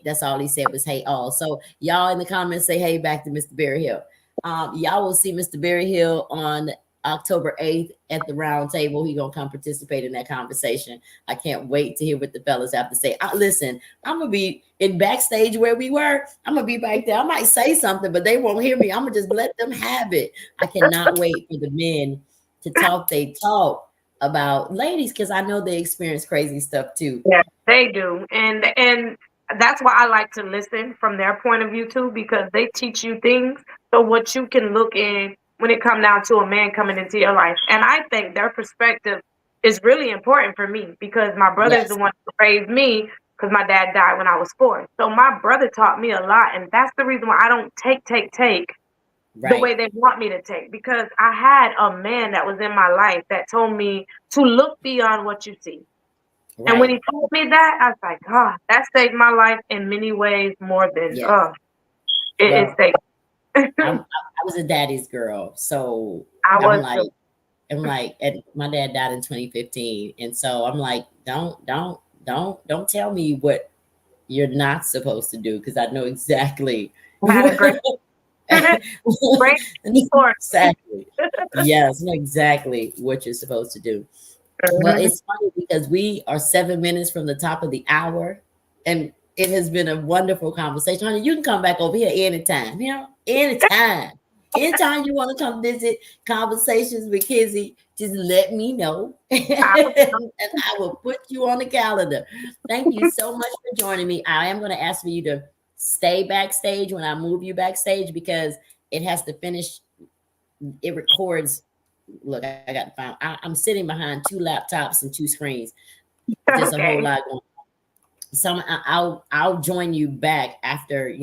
That's all he said was hey all. So y'all in the comments say hey back to Mr. Berry Hill. Y'all will see Mr. Berry Hill on October 8th at the round table. He gonna come participate in that conversation. I can't wait to hear what the fellas have to say. Listen, I'm gonna be in backstage where we were. I'm gonna be back there. I might say something, but they won't hear me. I'm gonna just let them have it. I cannot wait for the men to talk. They talk about ladies because I know they experience crazy stuff too. Yeah, they do. And that's why I like to listen from their point of view too, because they teach you things. So what you can look in when it come down to a man coming into your life. And I think their perspective is really important for me, because my brother is the Yes, one who raised me, because my dad died when I was 4. So my brother taught me a lot, and that's the reason why I don't take the right, way they want me to take, because I had a man that was in my life that told me to look beyond what you see. And when right. he told me that, I was like, "God, that saved my life in many ways more than Yes. it Well, saved." I was a daddy's girl, so I I'm was too. like, and my dad died in 2015, and so I'm like, don't tell me what you're not supposed to do because I know exactly. I had a great, great support. Exactly. Yes, know exactly what you're supposed to do. Well, Mhm. it's funny because we are 7 minutes from the top of the hour, and it has been a wonderful conversation. Honey, you can come back over here anytime, anytime. Anytime you want to come visit Conversations with Kizzy, just let me know, I and I will put you on the calendar. Thank you so much for joining me. I am going to ask for you to stay backstage when I move you backstage because it has to finish. It records. Look, I got to find. I'm sitting behind 2 laptops and 2 screens. Just a whole okay. lot going. I'll join you back after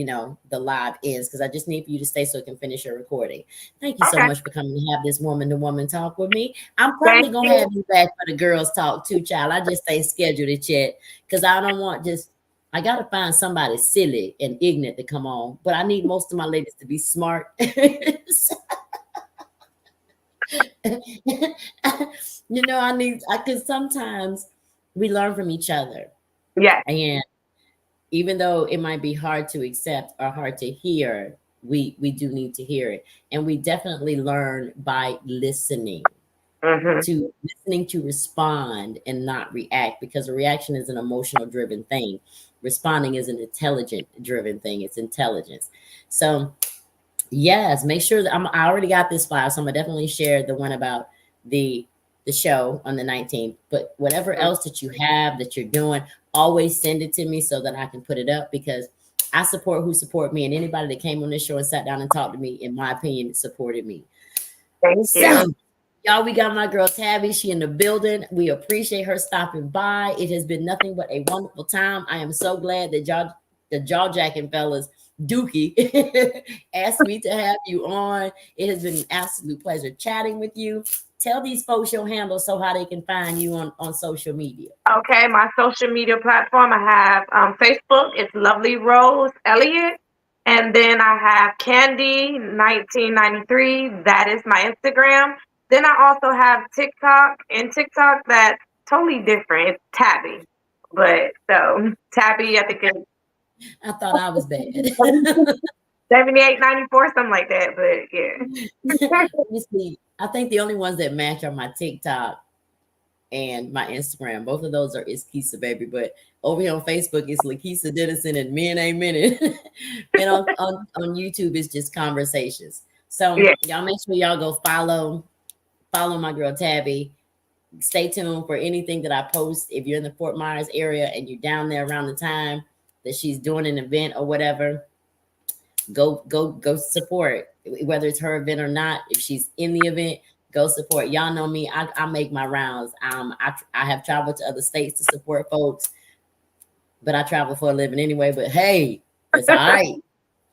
the live ends because I just need for you to stay so I can finish your recording. Thank you so Okay. much for coming to have this woman to woman talk with me. I'm Thank probably gonna you. have you back for the girls talk too, child. I just ain't scheduled it yet because I don't want just. I gotta find somebody silly and ignorant to come on, but I need most of my ladies to be smart. I need because sometimes we learn from each other. Yes. And even though it might be hard to accept or hard to hear, we do need to hear it. And we definitely learn by Hmm. listening to respond and not react, because a reaction is an emotional driven thing. Responding is an intelligent driven thing. It's intelligence. So yes, make sure that I already got this file, so I'm gonna definitely share the one about the the show on the 19th. But whatever else that you have that you're doing, always send it to me so that I can put it up because I support who support me, and anybody that came on this show and sat down and talked to me, in my opinion, supported me. Thank So, you. y'all, we got my girl Tabby. She in the building. We appreciate her stopping by. It has been nothing but a wonderful time. I am so glad that y'all, the jaw jacking fellas, Dookie asked me to have you on. It has been an absolute pleasure chatting with you. Tell these folks your handle so how they can find you on social media. Okay, my social media platform, I have Facebook, it's Lovely Rose Elliott. And then I have Candy 1993, that is my Instagram. Then I also have TikTok, and TikTok that's totally different. It's Tabby. But so Tabby, I think it's I thought I was bad. 78, 94, something like that. But yeah. Let me see. I think the only ones that match are my TikTok and my Instagram. Both of those are It's Kisa Baby. But over here on Facebook, it's Lakeisha Dennison and Men Ain't Minute. And on YouTube, it's just Conversations. So Yeah. y'all make sure y'all go follow my girl Tabby. Stay tuned for anything that I post. If you're in the Fort Myers area and you're down there around the time that she's doing an event or whatever, go support, whether it's her event or not. If she's in the event, go support. Y'all know me, I make my rounds. I have traveled to other states to support folks, but I travel for a living anyway. But hey, it's all right.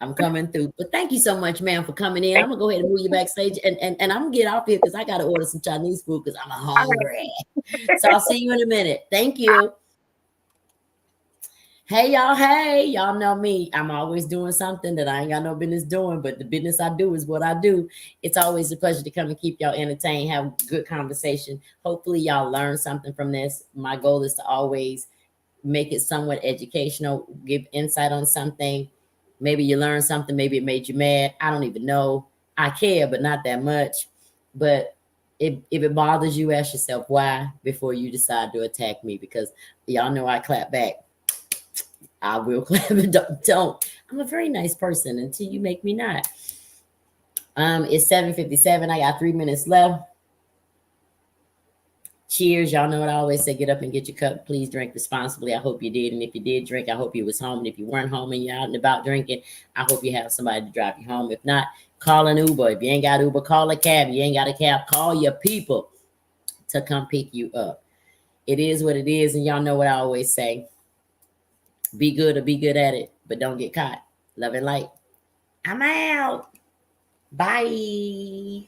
I'm coming through. But thank you so much, ma'am, for coming in. I'm gonna go ahead and move you backstage, and I'm gonna get off here because I gotta order some Chinese food because I'm All right. hungry. So I'll see you in a minute. Thank you. Hey, y'all know me. I'm always doing something that I ain't got no business doing, but the business I do is what I do. It's always a pleasure to come and keep y'all entertained, have good conversation. Hopefully, y'all learn something from this. My goal is to always make it somewhat educational, give insight on something. Maybe you learned something, maybe it made you mad. I don't even know. I care, but not that much. But if it bothers you, ask yourself why before you decide to attack me, because y'all know I clap back. I will clap and don't. I'm a very nice person until you make me not. It's 7:57. I got 3 minutes left. Cheers. Y'all know what I always say. Get up and get your cup. Please drink responsibly. I hope you did. And if you did drink, I hope you was home. And if you weren't home and you're out and about drinking, I hope you have somebody to drive you home. If not, call an Uber. If you ain't got Uber, call a cab. You ain't got a cab, call your people to come pick you up. It is what it is. And y'all know what I always say. Be good or be good at it, but don't get caught. Love and light. I'm out. Bye.